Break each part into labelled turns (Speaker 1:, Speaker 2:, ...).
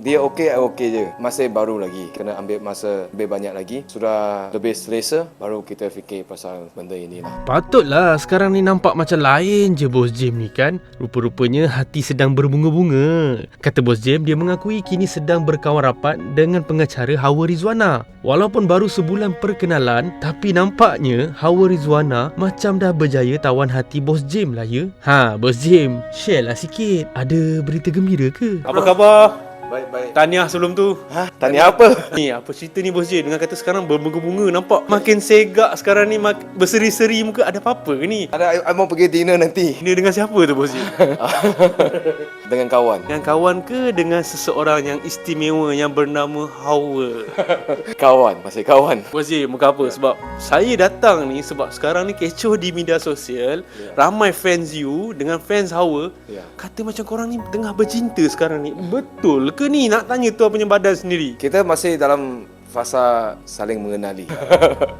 Speaker 1: Dia okey je. Masih baru lagi. Kena ambil masa lebih banyak lagi. Sudah lebih selesa, baru kita fikir pasal benda ini lah.
Speaker 2: Patutlah sekarang ni nampak macam lain je Bos Jim ni kan. Rupa-rupanya hati sedang berbunga-bunga. Kata Bos Jim, dia mengakui kini sedang berkawan rapat dengan pengacara Hawa Rizwana. Walaupun baru sebulan perkenalan, tapi nampaknya Hawa Rizwana macam dah berjaya tawan hati Bos Jim lah ya. Bos Jim, share lah sikit. Ada berita gembira ke?
Speaker 3: Apa khabar?
Speaker 1: Baik.
Speaker 3: Tahniah sebelum tu.
Speaker 1: Tanya apa?
Speaker 3: Ni apa cerita ni Bos Jim? Dengan kata sekarang berbunga-bunga, nampak makin segak sekarang ni, berseri-seri muka. Ada apa-apa ke ni?
Speaker 1: Ada, I mau pergi dinner nanti.
Speaker 3: Ini dengan siapa tu Bos Jim?
Speaker 1: Dengan kawan.
Speaker 3: Dengan kawan ke dengan seseorang yang istimewa yang bernama Hawa?
Speaker 1: Kawan, masih kawan.
Speaker 3: Bos Jim, muka apa? Sebab saya datang ni sebab sekarang ni kecoh di media sosial. Ramai fans you dengan fans Hawa. Kata macam korang ni tengah bercinta sekarang ni. Betul ke ni? Nak tanya tuan punya badan sendiri.
Speaker 1: Kita masih dalam fasa saling mengenali.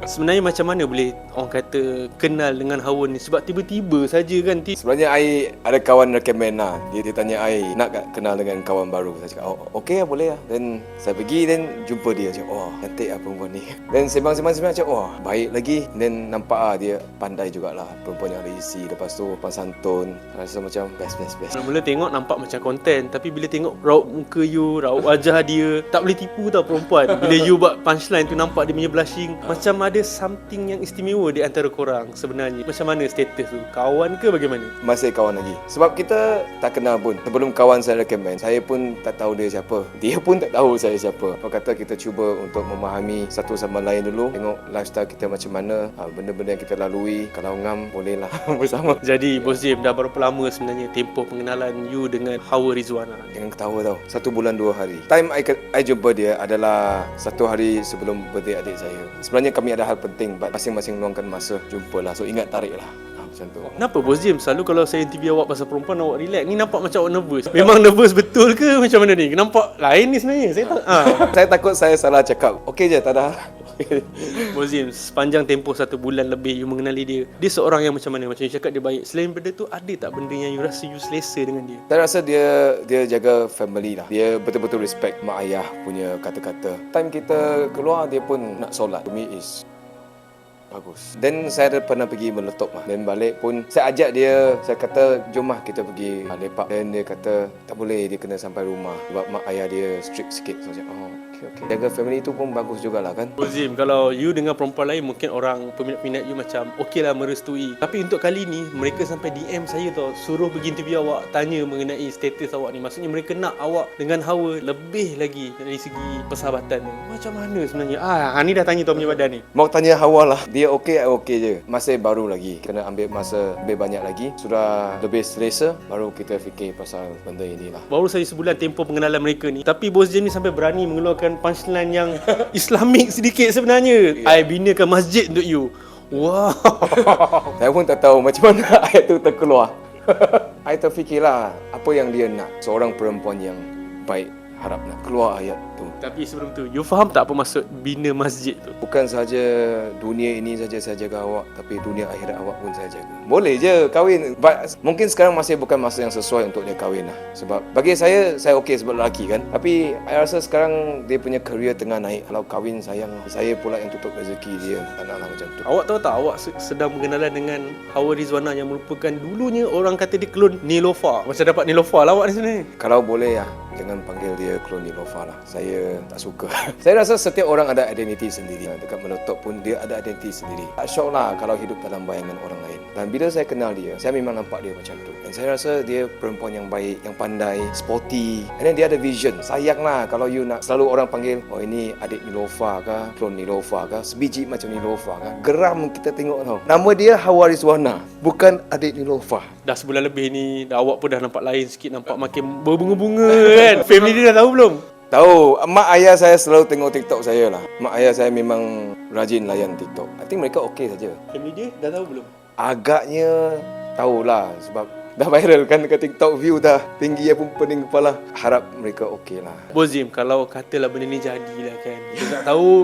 Speaker 3: Sebenarnya macam mana boleh orang kata kenal dengan Hawa ni? Sebab tiba-tiba saja kan.
Speaker 1: Sebenarnya I ada kawan recommend lah. Dia tanya I nak tak kenal dengan kawan baru. Saya cakap, oh okey lah, boleh lah. Then saya pergi, then jumpa dia. Cakap, oh cantik lah perempuan ni. Then sembang-sembang cakap, oh baik lagi. Then nampak lah dia pandai jugalah. Perempuan yang ada isi. Lepas tu sopan santun. Rasa macam best.
Speaker 3: Mula-mula tengok nampak macam konten, tapi bila tengok raut muka you, raut wajah dia, tak boleh tipu tau perempuan. Bila you buat punchline tu nampak dia punya blushing. Macam ada something yang istimewa di antara korang sebenarnya. Macam mana status tu? Kawan ke bagaimana?
Speaker 1: Masih kawan lagi. Sebab kita tak kenal pun. Sebelum kawan saya recommend, saya pun tak tahu dia siapa. Dia pun tak tahu saya siapa. Apa kata kita cuba untuk memahami satu sama lain dulu. Tengok lifestyle kita macam mana, benda-benda yang kita lalui. Kalau ngam, bolehlah bersama.
Speaker 3: Jadi Bos Jim, dah berapa lama sebenarnya tempoh pengenalan you dengan Hawa Rizwana?
Speaker 1: Jangan ketawa tau. 1 bulan 2 hari. Time I jumpa dia adalah 1 hari sebelum birthday adik saya. Sebenarnya kami ada hal penting, but masing-masing luangkan masa jumpalah. So ingat tarik lah. Macam tu.
Speaker 3: Kenapa Bos Jim? Selalu kalau saya interview awak pasal perempuan, awak relax. Ni nampak macam awak nervous. Memang nervous betul ke macam mana ni? Nampak lain ni sebenarnya. Saya tak.
Speaker 1: Saya takut saya salah cakap. Okey je, tak ada.
Speaker 3: Bos Jim, sepanjang tempoh 1 bulan lebih you mengenali dia, dia seorang yang macam mana? Macam you cakap dia baik. Selain benda tu, ada tak benda yang you rasa you selesa dengan dia?
Speaker 1: Saya rasa dia jaga family lah. Dia betul-betul respect mak ayah punya kata-kata. Time kita keluar, dia pun nak solat. To me is bagus. Dan saya pernah pergi meletup lah. Dan balik pun saya ajak dia. Saya kata jom lah kita pergi lepak. Dan dia kata tak boleh, dia kena sampai rumah sebab mak ayah dia strict sikit. So saya cakap, oh okay. Jaga family tu pun bagus jugalah kan.
Speaker 3: Bos Jim, kalau you dengan perempuan lain, mungkin orang peminat-peminat you macam okey lah merestui. Tapi untuk kali ni, mereka sampai DM saya tau, suruh pergi interview awak, tanya mengenai status awak ni. Maksudnya mereka nak awak dengan Hawa lebih lagi dari segi persahabatan ni. Macam mana sebenarnya? Ni dah tanya tuan punya badan ni.
Speaker 1: Mau tanya Hawa lah. Dia okey je. Masih baru lagi. Kena ambil masa lebih banyak lagi. Sudah lebih selesa, baru kita fikir pasal benda inilah.
Speaker 3: Baru saja sebulan tempoh pengenalan mereka ni. Tapi Bos Jim ni sampai berani mengeluarkan punchline yang Islamik sedikit sebenarnya. I binakan masjid untuk you. Wow.
Speaker 1: Saya pun tak tahu macam mana ayat tu terkeluar. I terfikirlah apa yang dia nak. Seorang perempuan yang baik, harap nak keluar ayat tu.
Speaker 3: Tapi sebelum tu, you faham tak apa maksud bina masjid tu?
Speaker 1: Bukan sahaja dunia ini saja saya jaga awak, tapi dunia akhirat awak pun saya jaga. Boleh je kahwin. Mungkin sekarang masih bukan masa yang sesuai untuk dia kahwin lah. Sebab bagi saya okey sebab lelaki kan. Tapi saya rasa sekarang dia punya career tengah naik. Kalau kahwin sayang, saya pula yang tutup rezeki dia. Tak naklah macam tu.
Speaker 3: Awak tahu tak awak sedang mengenalan dengan Hawa Rizwana yang merupakan dulunya orang kata dia klon Nilofa. Macam dapat Nilofa lah awak di sini.
Speaker 1: Kalau boleh ya, jangan panggil dia klon Nilofa lah. Saya tak suka. Saya rasa setiap orang ada identiti sendiri. Dekat Meletup pun dia ada identiti sendiri. Tak syok lah kalau hidup dalam bayangan orang lain. Dan bila saya kenal dia, saya memang nampak dia macam tu. Dan saya rasa dia perempuan yang baik, yang pandai, sporty. And then dia ada vision. Sayang lah kalau you nak selalu orang panggil, oh ini adik Nilofa kah, klon Nilofa kah, sebiji macam Nilofa kah. Geram kita tengok tau. Nama dia Hawa Rizwana, bukan adik Nilofa.
Speaker 3: Dah sebulan lebih ni, awak pun dah nampak lain sikit, nampak makin berbunga-bunga kan. Family dia dah tahu belum?
Speaker 1: Tahu, mak ayah saya selalu tengok TikTok saya lah. Mak ayah saya memang rajin layan TikTok. I think mereka okey saja.
Speaker 3: Family dia dah tahu belum?
Speaker 1: Agaknya tahulah sebab dah viral kan dekat TikTok, view dah tinggi pun pening kepala. Harap mereka okey lah.
Speaker 3: Bos Jim, kalau katalah benda ni jadilah kan,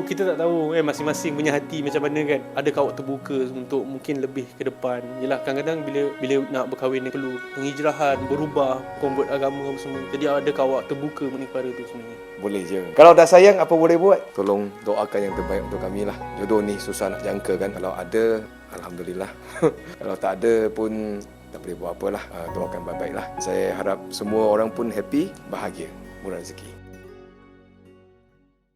Speaker 3: kita tak tahu masing-masing punya hati macam mana kan. Adakah awak terbuka untuk mungkin lebih ke depan? Yelah, kadang-kadang bila nak berkahwin perlu penghijrahan, berubah, convert agama apa semua. Jadi adakah awak terbuka mengenai perkara tu sebenarnya?
Speaker 1: Boleh je. Kalau dah sayang, apa boleh buat? Tolong doakan yang terbaik untuk kami lah. Jodoh ni susah nak jangka kan. Kalau ada, Alhamdulillah. Kalau tak ada pun tak boleh buat apalah. Doakan baik-baik lah. Saya harap semua orang pun happy, bahagia, murah rezeki.